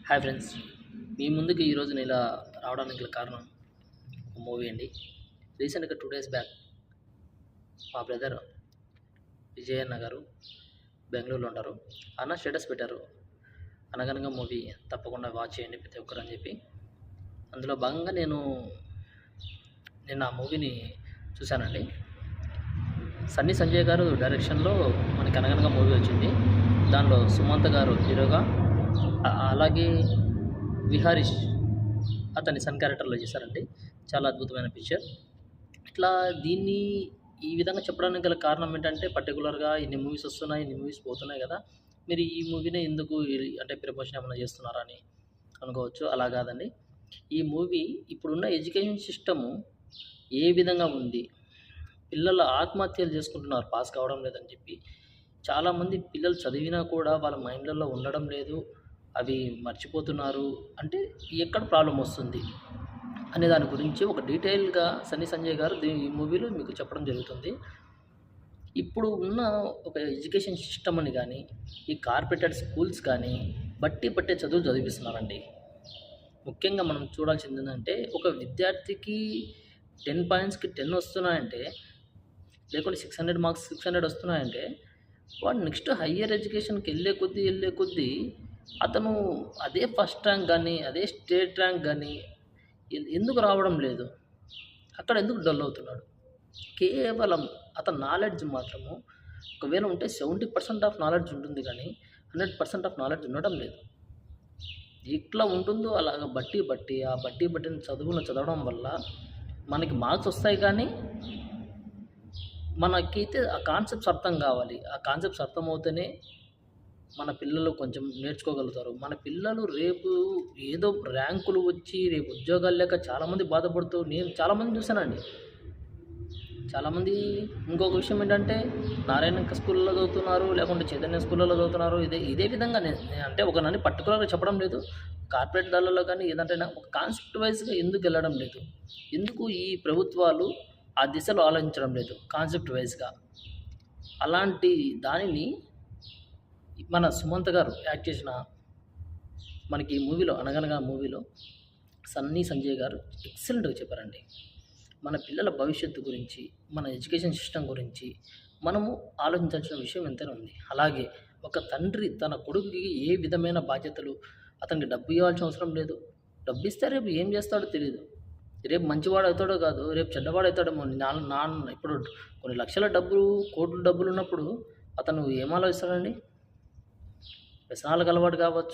Hi friends, మీ ముందుకు ఈరోజు నేను ఇలా రావడానికి గల కారణం ఒక మూవీ అండి. రీసెంట్గా 2 డేస్ బ్యాక్ మా బ్రదర్ విజయ్ అన్న గారు బెంగళూరులో ఉంటారు. అన్న స్టేటస్ పెట్టారు, అనగనగా మూవీ తప్పకుండా వాచ్ చేయండి ప్రతి ఒక్కరు అని చెప్పి. అందులో భాగంగా నేను ఆ మూవీని చూశానండి. సన్నీ సంజయ్ గారు డైరెక్షన్లో మనకి అనగనగా మూవీ వచ్చింది. దానిలో సుమంత్ గారు హీరోగా, అలాగే విహారీష్ అతన్ని సన్ క్యారెక్టర్లో చేశారండి. చాలా అద్భుతమైన పిక్చర్. ఇట్లా దీన్ని ఈ విధంగా చెప్పడానికి గల కారణం ఏంటంటే, పర్టికులర్గా ఇన్ని మూవీస్ వస్తున్నాయి, ఇన్ని మూవీస్ పోతున్నాయి కదా, మీరు ఈ మూవీనే ఎందుకు అంటే ప్రమోషన్ ఏమైనా చేస్తున్నారా అని అనుకోవచ్చు. అలా కాదండి. ఈ మూవీ ఇప్పుడున్న ఎడ్యుకేషన్ సిస్టము ఏ విధంగా ఉంది, పిల్లలు ఆత్మహత్యలు చేసుకుంటున్నారు పాస్ కావడం లేదని చెప్పి. చాలామంది పిల్లలు చదివినా కూడా వాళ్ళ మైండ్లలో ఉండడం లేదు, అవి మర్చిపోతున్నారు. అంటే ఎక్కడ ప్రాబ్లం వస్తుంది అనే దాని గురించి ఒక డీటెయిల్గా సన్నీ సంజయ్ గారు ఈ మూవీలో మీకు చెప్పడం జరుగుతుంది. ఇప్పుడు ఉన్న ఒక ఎడ్యుకేషన్ సిస్టమ్ అని కానీ, ఈ కార్పొరేటెడ్ స్కూల్స్ కానీ బట్టి పట్టే చదువులు చదివిస్తున్నారండి. ముఖ్యంగా మనం చూడాల్సింది ఏంటంటే, ఒక విద్యార్థికి 10 పాయింట్స్కి 10 వస్తున్నాయంటే, లేకుంటే 600 మార్క్స్ 600 వస్తున్నాయంటే, వాడు నెక్స్ట్ హయ్యర్ ఎడ్యుకేషన్కి వెళ్ళే కొద్దీ అతను అదే ఫస్ట్ ర్యాంక్ కానీ, అదే స్టేట్ ర్యాంక్ కానీ ఎందుకు రావడం లేదు? అక్కడ ఎందుకు డల్ అవుతున్నాడు? కేవలం అతని నాలెడ్జ్ మాత్రము ఒకవేళ ఉంటే 70% ఆఫ్ నాలెడ్జ్ ఉంటుంది, కానీ 100% ఆఫ్ నాలెడ్జ్ ఉండడం లేదు. ఎట్లా ఉంటుందో అలాగ ఆ బట్టిన చదువులను చదవడం వల్ల మనకి మార్క్స్ వస్తాయి, కానీ మనకైతే ఆ కాన్సెప్ట్స్ అర్థం కావాలి. ఆ కాన్సెప్ట్స్ అర్థమవుతేనే మన పిల్లలు కొంచెం నేర్చుకోగలుగుతారు. మన పిల్లలు రేపు ఏదో ర్యాంకులు వచ్చి రేపు ఉద్యోగాలు లేక చాలామంది బాధపడుతూ నేను చాలామంది చూశానండి. చాలామంది ఇంకొక విషయం ఏంటంటే, నారాయణ స్కూల్లో చదువుతున్నారు, లేకుంటే చైతన్య స్కూళ్ళలో చదువుతున్నారు. ఇదే విధంగా అంటే ఒక నన్ను పర్టికులర్గా చెప్పడం లేదు. కార్పొరేట్ దాళ్ళలో కానీ ఏదంటే ఒక కాన్సెప్ట్ వైజ్గా ఎందుకు వెళ్ళడం లేదు? ఎందుకు ఈ ప్రభుత్వాలు ఆ దిశలో ఆలోచించడం లేదు కాన్సెప్ట్ వైజ్గా? అలాంటి దానిని మన సుమంత్ గారు యాక్ట్ చేసిన మనకి ఈ మూవీలో అనగనగా మూవీలో సన్నీ సంజయ్ గారు ఎక్సలెంట్గా చెప్పారండి. మన పిల్లల భవిష్యత్తు గురించి, మన ఎడ్యుకేషన్ సిస్టమ్ గురించి మనము ఆలోచించాల్సిన విషయం ఎంతైనా ఉంది. అలాగే ఒక తండ్రి తన కొడుకుకి ఏ విధమైన బాధ్యతలు, అతనికి డబ్బు ఇవ్వాల్సిన అవసరం లేదు. డబ్బు ఇస్తే రేపు ఏం చేస్తాడో తెలియదు. రేపు మంచివాడు అవుతాడో కాదు, రేపు చెడ్డవాడు అవుతాడేమో. నాన్న ఇప్పుడు కొన్ని లక్షల డబ్బులు, కోట్ల డబ్బులు ఉన్నప్పుడు అతను ఏం ఆలోచిస్తాడండి? వ్యసనాలకు అలవాటు కావచ్చు,